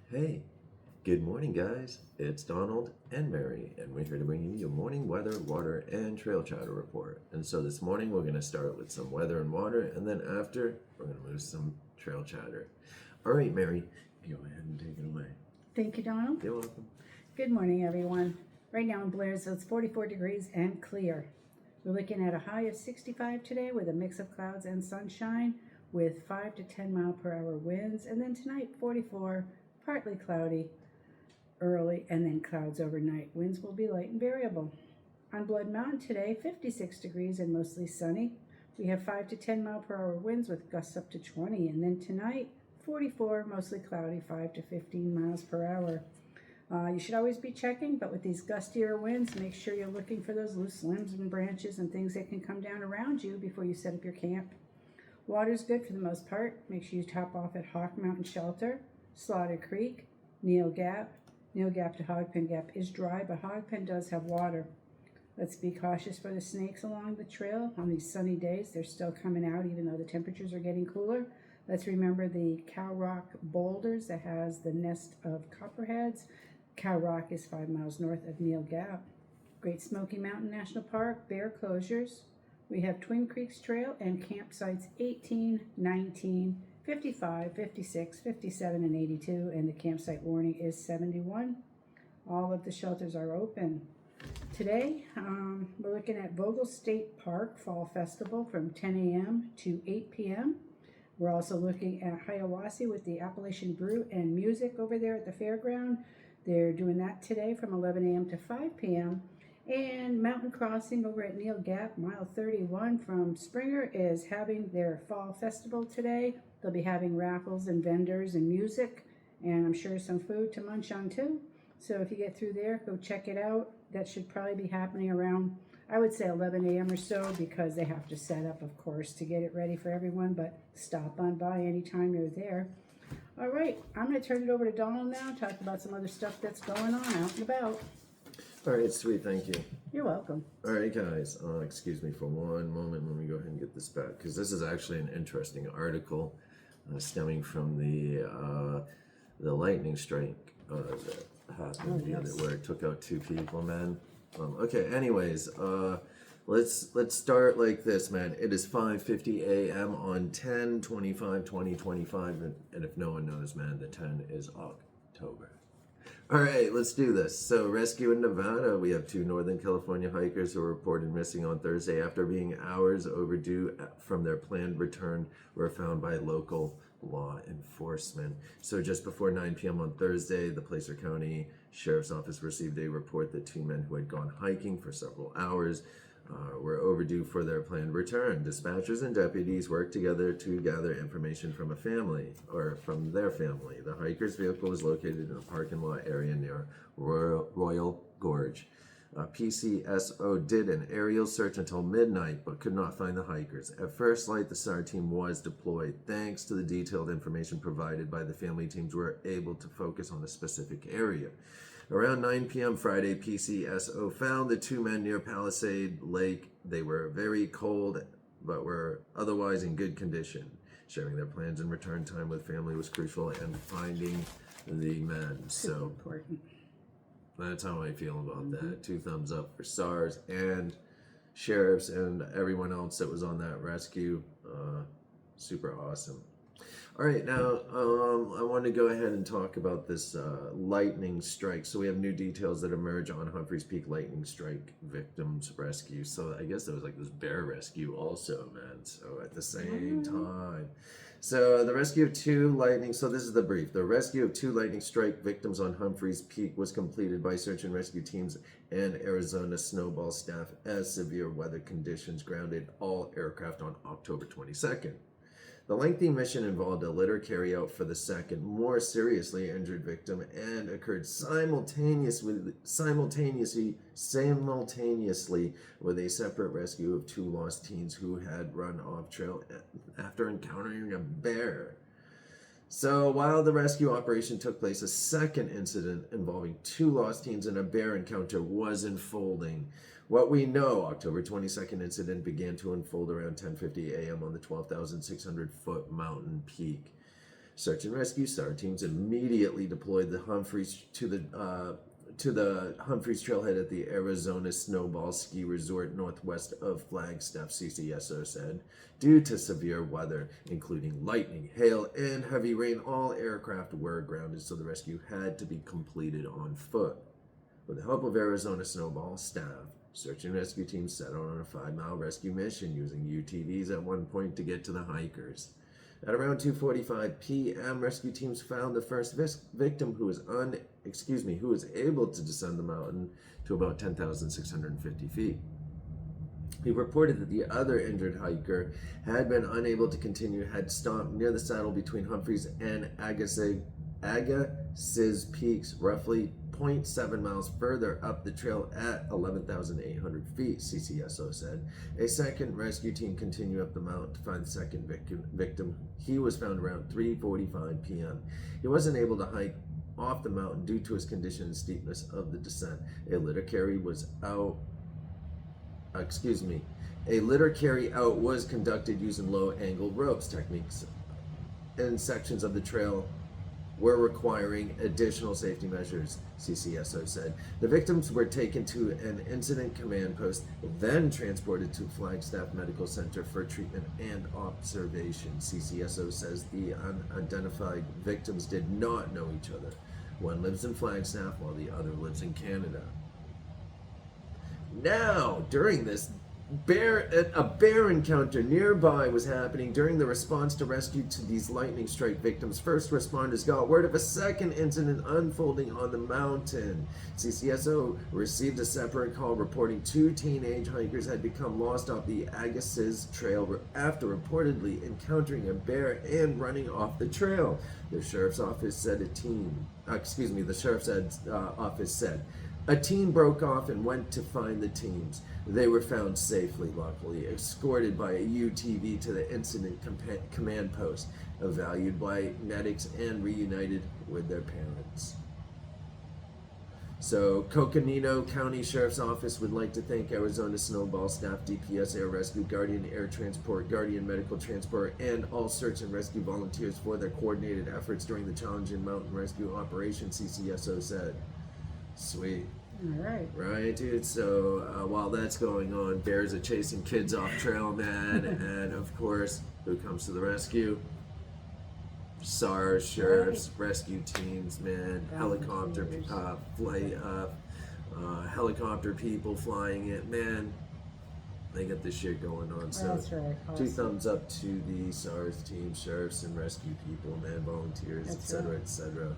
Hey, good morning, guys. It's Donald and Mary, and we're here to bring you your morning weather, water, and trail chatter report. And so this morning we're going to start with some weather and water, and then after we're going to move some trail chatter. All right, Mary, go ahead and take it away. Thank you, Donald. You're welcome. Good morning, everyone. Right now in Blairsville, it's 44 degrees and clear. We're looking at a high of 65 today with a mix of clouds and sunshine with 5 to 10 mile per hour winds. And then tonight, 44, partly cloudy early and then clouds overnight. Winds will be light and variable. On Blood Mountain today, 56 degrees and mostly sunny. We have 5 to 10 mile per hour winds with gusts up to 20. And then tonight, 44, mostly cloudy, 5 to 15 miles per hour. You should always be checking, but with these gustier winds, make sure you're looking for those loose limbs and branches and things that can come down around you before you set up your camp. Water's good for the most part. Make sure you top off at Hawk Mountain Shelter, Slaughter Creek, Neal Gap. Neal Gap to Hogpen Gap is dry, but Hogpen does have water. Let's be cautious for the snakes along the trail. On these sunny days, they're still coming out even though the temperatures are getting cooler. Let's remember the Cow Rock boulders that has the nest of copperheads. Cow Rock is 5 miles north of Neal Gap. Great Smoky Mountain National Park, bear closures. We have Twin Creeks Trail and campsites 18, 19, 55, 56, 57, and 82, and the campsite warning is 71. All of the shelters are open. Today, we're looking at Vogel State Park Fall Festival from 10 a.m. to 8 p.m. We're also looking at Hiawassee with the Appalachian Brew and Music over there at the fairground. They're doing that today from 11 a.m. to 5 p.m. And Mountain Crossing over at Neal Gap, mile 31 from Springer, is having their fall festival today. They'll be having raffles and vendors and music, and I'm sure some food to munch on too. So if you get through there, go check it out. That should probably be happening around, I would say 11 a.m. or so, because they have to set up, of course, to get it ready for everyone, but stop on by anytime you're there. All right, I'm going to turn it over to Donald now, talk about some other stuff that's going on out and about. All right, sweet, thank you. You're welcome. All right, guys, excuse me for one moment. Let me go ahead and get this back, because this is actually an interesting article stemming from the lightning strike that happened where it took out 2 people, man. Okay, anyways, let's start like this, man. It is 5:50 a.m. on 10/25/2025, and if no one knows, man, the 10 is October. All right, let's do this. So, rescue in Nevada. We have 2 Northern California hikers who were reported missing on Thursday after being hours overdue from their planned return were found by local law enforcement. So, just before 9 p.m. on Thursday, the Placer County Sheriff's Office received a report that 2 men who had gone hiking for several hours were overdue for their planned return. Dispatchers and deputies worked together to gather information from from their family. The hiker's vehicle was located in a parking lot area near Royal Gorge. PCSO did an aerial search until midnight but could not find the hikers. At first light, the SAR team was deployed. Thanks to the detailed information provided by the family teams, were able to focus on a specific area. Around 9 p.m. Friday, PCSO found the 2 men near Palisade Lake. They were very cold, but were otherwise in good condition. Sharing their plans and return time with family was crucial in finding the men. So important. That's how I feel about that. 2 thumbs up for SARS and sheriffs and everyone else that was on that rescue. Super awesome. All right, now I want to go ahead and talk about this lightning strike. So we have new details that emerge on Humphreys Peak lightning strike victims rescue. So I guess there was like this bear rescue also, man. So at the same time. So the rescue of 2 lightning, so this is the brief. The rescue of 2 lightning strike victims on Humphreys Peak was completed by search and rescue teams and Arizona Snowball staff as severe weather conditions grounded all aircraft on October 22nd. The lengthy mission involved a litter carryout for the second, more seriously injured victim and occurred simultaneously with a separate rescue of 2 lost teens who had run off trail after encountering a bear. So while the rescue operation took place, a second incident involving 2 lost teens and a bear encounter was unfolding. What we know, October 22nd incident began to unfold around 10:50 a.m. on the 12,600-foot mountain peak. Search and rescue SAR teams immediately deployed the Humphreys to the Humphreys Trailhead at the Arizona Snowball Ski Resort northwest of Flagstaff, CCSO said. Due to severe weather, including lightning, hail, and heavy rain, all aircraft were grounded, so the rescue had to be completed on foot. With the help of Arizona Snowball staff, search and rescue teams set out on a 5-mile rescue mission using UTVs at one point to get to the hikers. At around 2:45 p.m., rescue teams found the first victim who was able to descend the mountain to about 10,650 feet. He reported that the other injured hiker had been unable to continue, had stopped near the saddle between Humphreys and Agassiz Peaks, roughly 0.7 miles further up the trail at 11,800 feet, CCSO said. A second rescue team continued up the mountain to find the second victim. He was found around 3:45 p.m. He wasn't able to hike off the mountain due to his condition and steepness of the descent. A litter carry out was conducted using low-angle ropes techniques, and sections of the trail were requiring additional safety measures, CCSO said. The victims were taken to an incident command post, then transported to Flagstaff Medical Center for treatment and observation. CCSO says the unidentified victims did not know each other. One lives in Flagstaff while the other lives in Canada. Now, during this, a bear encounter nearby was happening. During the response to rescue to these lightning strike victims, first responders got word of a second incident unfolding on the mountain. CCSO received a separate call reporting 2 teenage hikers had become lost off the Agassiz Trail after reportedly encountering a bear and running off the trail. The sheriff's office said a team broke off and went to find the teams. They were found safely, luckily, escorted by a UTV to the incident command post, evaluated by medics, and reunited with their parents. So, Coconino County Sheriff's Office would like to thank Arizona Snowball staff, DPS Air Rescue, Guardian Air Transport, Guardian Medical Transport, and all search and rescue volunteers for their coordinated efforts during the challenging mountain rescue operation, CCSO said. Sweet. All right. Right, dude. So while that's going on, bears are chasing kids off trail, man. And of course, who comes to the rescue? SARS, sheriffs, rescue teams, man. Helicopter helicopter people flying it, man. They got this shit going on. So That's right. Awesome. 2 thumbs up to the SARS team, sheriffs, and rescue people, man, volunteers, etc., etc.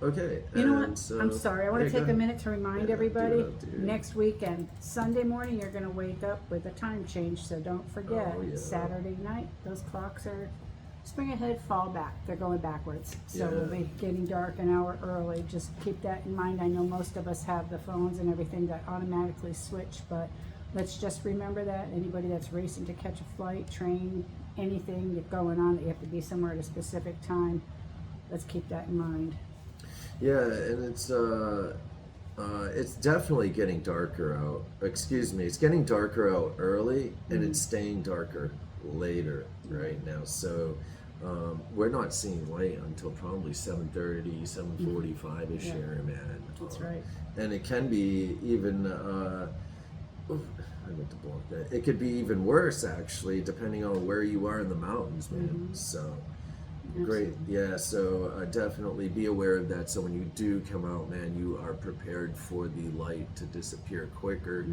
Okay. You know what? So, I'm sorry. I want to take a minute to remind everybody. do it. Next weekend, Sunday morning, you're going to wake up with a time change. So don't forget. Oh, yeah. Saturday night, those clocks are spring ahead, fall back. They're going backwards. So we'll be getting dark an hour early. Just keep that in mind. I know most of us have the phones and everything that automatically switch, but let's just remember that. Anybody that's racing to catch a flight, train, anything going on, that you have to be somewhere at a specific time. Let's keep that in mind. Yeah, and it's definitely getting darker out. It's getting darker out early, and it's staying darker later right now. So we're not seeing light until probably 7:30, 7:45ish here, man. That's right. And it can be even. I meant to block that. It could be even worse, actually, depending on where you are in the mountains, man. So. Great. Yeah, so definitely be aware of that. So when you do come out, man, you are prepared for the light to disappear quicker,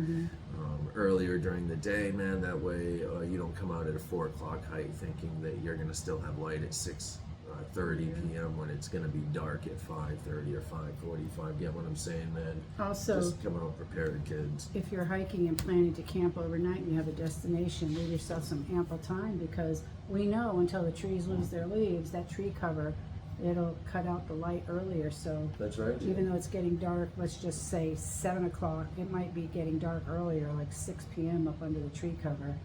earlier during the day, man. That way you don't come out at a 4 o'clock height thinking that you're going to still have light at 6:30 p.m. when it's going to be dark at 5:30 or 5:45. Get what I'm saying, man? Also, just come out prepared, kids. if you're hiking and planning to camp overnight and you have a destination, leave yourself some ample time, because we know until the trees lose their leaves, that tree cover, it'll cut out the light earlier. So That's right. even though it's getting dark, let's just say 7 o'clock, it might be getting dark earlier, like 6 p.m. up under the tree cover.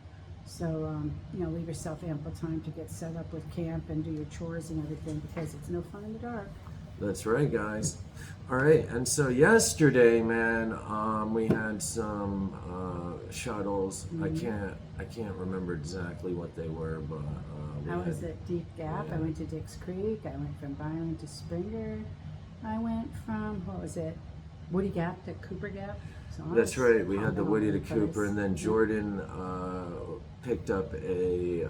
So, leave yourself ample time to get set up with camp and do your chores and everything, because it's no fun in the dark. That's right, guys. All right, and so yesterday, man, we had some shuttles. I can't remember exactly what they were, but we I was had, at Deep Gap. I yeah. went to Dix Creek. I went from Byron to Springer. I went from, what was it, Woody Gap to Cooper Gap. So I That's was right. We had the hopping all Woody over to the Cooper, place. and then Jordan picked up a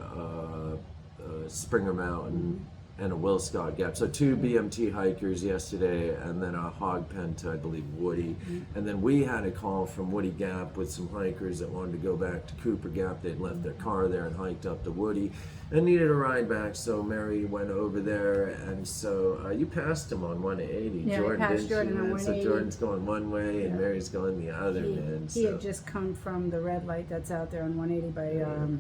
Springer Mountain and a Will Scott Gap. So two BMT hikers yesterday, and then a hog pen to, I believe, Woody. And then we had a call from Woody Gap with some hikers that wanted to go back to Cooper Gap. They'd left their car there and hiked up to Woody and needed a ride back. So Mary went over there, and so you passed him on 180. Yeah, I Jordan, passed didn't Jordan you, on man? So 180. Jordan's going one way, and Yeah. Mary's going the other, man. He So. had just come from the red light that's out there on 180 by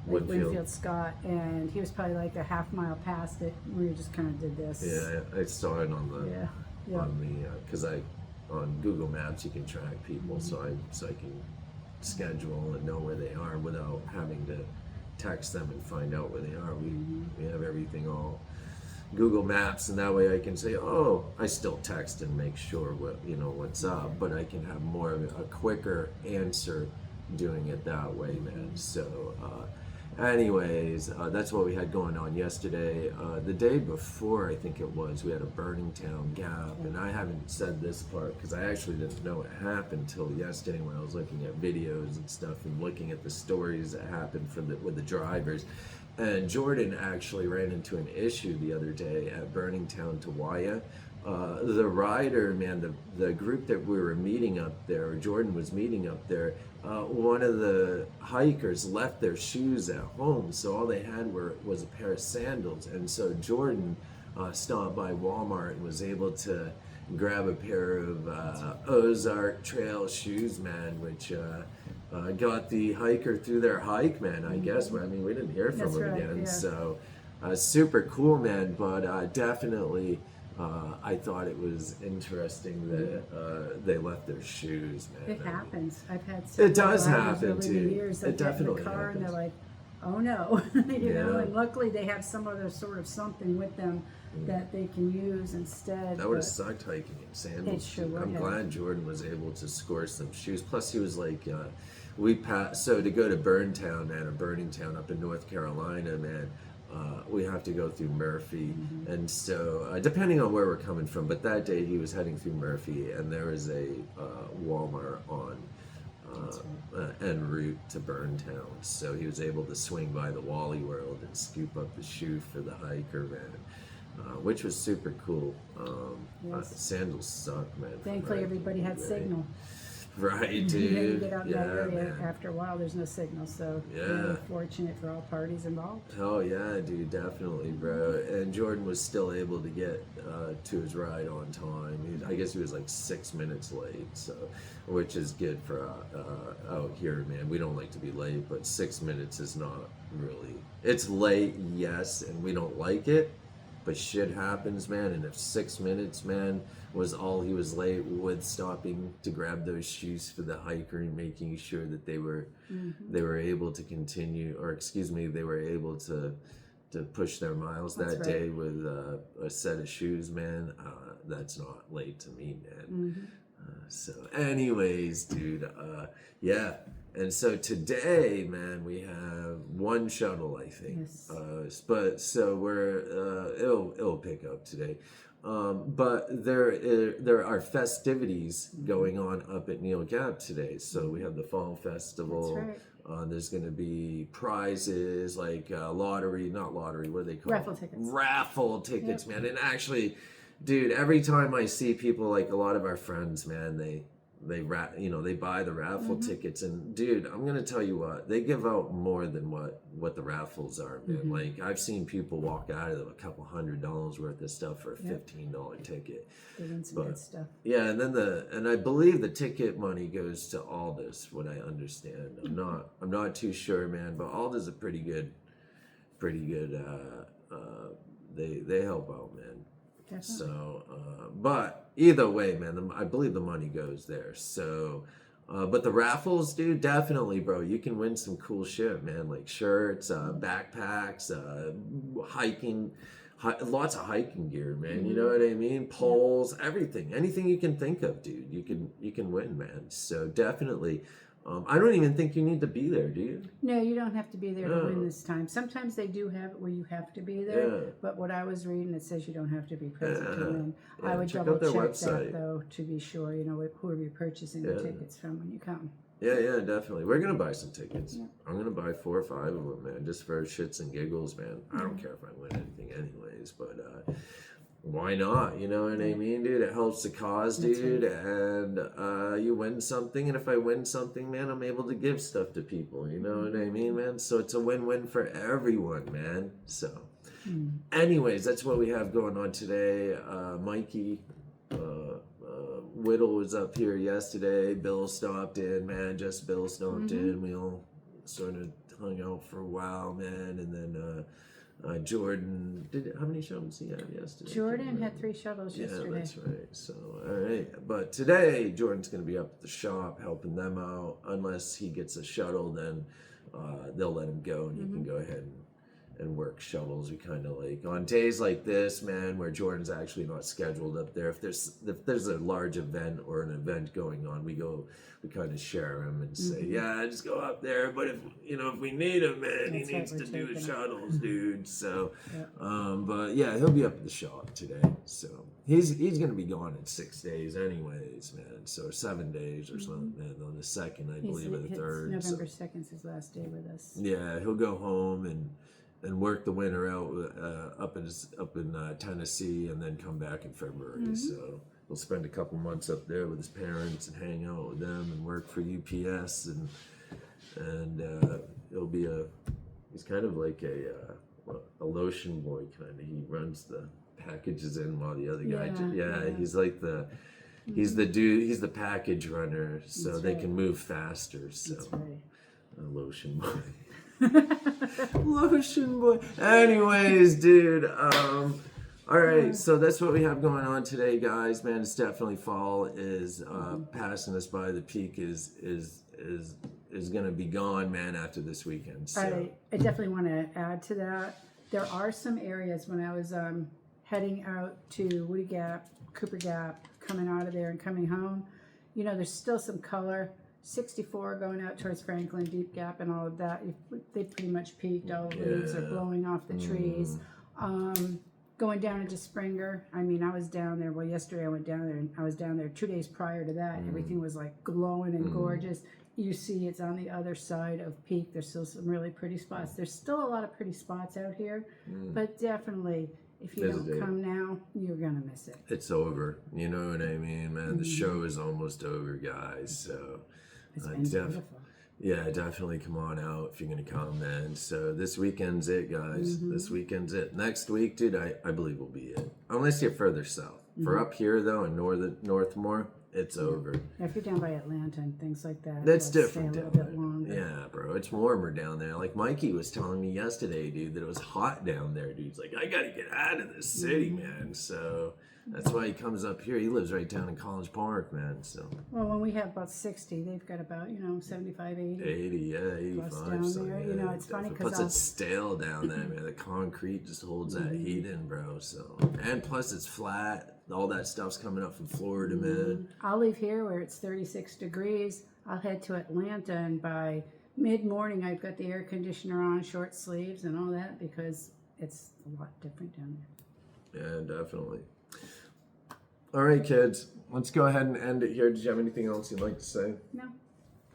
like Winfield Scott, and he was probably like a half mile past it. We just kind of did this. Yeah, I saw it on the Yeah. on the because on Google Maps you can track people, so I can schedule and know where they are without having to text them and find out where they are. We have everything all Google Maps, and that way I can say, oh, I still text and make sure what's up, but I can have more of a quicker answer doing it that way, man. So. Anyways, that's what we had going on yesterday. The day before, I think it was, we had a Burning Town Gap, and I haven't said this part because I actually didn't know it happened till yesterday when I was looking at videos and stuff and looking at the stories that happened with the drivers. And Jordan actually ran into an issue the other day at Burning Town to Waya. The rider, man, the group that we were meeting up there, or Jordan was meeting up there, one of the hikers left their shoes at home, so all they had was a pair of sandals. And so Jordan stopped by Walmart and was able to grab a pair of Ozark Trail shoes, man, which got the hiker through their hike, man, I guess. I mean, we didn't hear from That's him right, again, yeah. so super cool, man, but definitely I thought it was interesting that they left their shoes, man. It happens. I've had It does several riders happen, over the too. years It that get in definitely the car and they're happens. like, oh no, you know. Yeah. And luckily they have some other sort of something with them that they can use instead. That would have but- sucked hiking in sandals. It sure would I'm have. glad Jordan was able to score some shoes. Plus, he was like, we passed. So to go to Burntown, man, or Burning Town up in North Carolina, man, we have to go through Murphy, and so depending on where we're coming from. But that day he was heading through Murphy, and there was a Walmart on en route to Burntown, so he was able to swing by the Wally World and scoop up the shoe for the hiker, man, which was super cool. Yes. Sandals suck, man. for Thankfully, hiking, everybody had right? signal. Right, You dude. get out in Yeah, that area, man. after a while, there's no signal, so Yeah. we're fortunate for all parties involved. Oh yeah, dude, definitely, bro. And Jordan was still able to get to his ride on time. I guess he was like 6 minutes late, so which is good for out here, man. We don't like to be late, but 6 minutes is not really. It's late, yes, and we don't like it, but shit happens, man. And if 6 minutes, man, was all he was late with stopping to grab those shoes for the hiker and making sure that they were able to continue, or excuse me, they were able to push their miles That's that right. day with a set of shoes, man. That's not late to me, man. So, anyways, dude, yeah. And so today, man, we have one shuttle, I think. Yes. But so we're it'll pick up today. But there are festivities going on up at Neil Gap today. So we have the Fall Festival. That's right. There's going to be prizes like lottery, not lottery, what do they call Raffle it? tickets. Raffle tickets, man. And actually, dude, every time I see people, like a lot of our friends, man, they buy the raffle tickets, and dude, I'm gonna tell you what, they give out more than what the raffles are, man. Like I've seen people walk out of a couple $100 worth of stuff for a $15 ticket. They win some But- good stuff. Yeah, and then I believe the ticket money goes to Aldous, what I understand. I'm not too sure, man, but Aldous is a pretty good they help out, man. Definitely. So, but either way, man, I believe the money goes there. So, but the raffles, dude, definitely, bro. You can win some cool shit, man, like shirts, backpacks, lots of hiking gear, man. You know what I mean? Poles, everything, anything you can think of, dude. You can win, man. So definitely. I don't even think you need to be there, do you? No, you don't have to be there to win No. this time. Sometimes they do have it where you have to be there, Yeah. but what I was reading, it says you don't have to be present to Yeah. win. Yeah, I would check double out their check website. that though to be sure, you know, who are you purchasing the Yeah. tickets from when you come. Yeah, definitely. We're gonna buy some tickets. Yeah. I'm gonna buy 4 or 5 of them, man, just for shits and giggles, man. I don't care if I win anything, anyways, but why not? You know what I mean, dude? It helps the cause, That's dude, and you win something, and if I win something, man, I'm able to give stuff to people. You know what I mean, man? So it's a win-win for everyone, man. So, anyways, that's what we have going on today. Mikey. Whittle was up here yesterday. Bill stopped in, man. Just Bill stopped in. We all sort of hung out for a while, man. And then Jordan how many shovels he had yesterday? Jordan had 3 shuttles Yeah, yesterday. that's right. So, all right. But today, Jordan's going to be up at the shop helping them out. Unless he gets a shuttle, then they'll let him go and he can go ahead and work shuttles. We kind of like on days like this, man, where Jordan's actually not scheduled up there. If there's a large event or an event going on, we kind of share him and say, yeah, just go up there. But if we need him, man, he That's needs right, to we're do taking his him. shuttles, dude. So, Yeah. but yeah, he'll be up at the shop today. So he's gonna be gone in 6 days, anyways, man. So 7 days or something, man. On the 2nd, I believe, or the 3rd. November 2nd is his last day with us. Yeah, he'll go home and work the winter out up in Tennessee, and then come back in February. So he'll spend a couple months up there with his parents and hang out with them and work for UPS, and he's kind of like a lotion boy kind of. He runs the packages in while the other guy. Yeah. He's like he's the dude. He's the package runner, so That's they right. can move faster. So That's right. a lotion boy. Lotion boy. Anyways, dude. All right, so that's what we have going on today, guys. Man, it's definitely fall is passing us by. The peak is gonna be gone, man, after this weekend. So I definitely want to add to that. There are some areas when I was heading out to Woody Gap, Cooper Gap, coming out of there and coming home, there's still some color. 64 going out towards Franklin, Deep Gap, and all of that. They pretty much peaked. All the leaves are blowing off the trees. Going down into Springer. I mean, I was down there. Well, yesterday I went down there, and I was down there 2 days prior to that. Everything was like glowing and gorgeous. You see, it's on the other side of peak. There's still some really pretty spots. There's still a lot of pretty spots out here, but definitely, if you don't come now, you're gonna miss it. it's over. You know what I mean, man? The show is almost over, guys. So It's been beautiful. yeah, definitely come on out if you're gonna come, man. So this weekend's it, guys. This weekend's it. Next week, dude, I believe will be it. Unless you're further south. For up here though, in Northmore, it's over. If you're down by Atlanta and things like that, That's it'll different stay a down little bit there. longer. Yeah, bro, it's warmer down there. Like Mikey was telling me yesterday, dude, that it was hot down there, dude. He's like, I gotta get out of this city, man. So that's why he comes up here. He lives right down in College Park, man. So Well, when we have about 60, they've got about 75, 80. 80, yeah, 85. Plus down so, there, yeah, it's funny definitely. 'cause Plus it's stale down there, man. The concrete just holds that heat in, bro. So, and plus it's flat. All that stuff's coming up from Florida, man. I'll leave here where it's 36 degrees. I'll head to Atlanta, and by mid-morning, I've got the air conditioner on, short sleeves, and all that because it's a lot different down there. Yeah, definitely. All right, kids. Let's go ahead and end it here. Did you have anything else you'd like to say? No,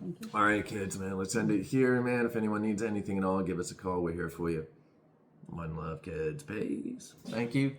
thank you. All right, kids, man. Let's end it here, man. If anyone needs anything at all, give us a call. We're here for you. One love, kids. Peace. Thank you.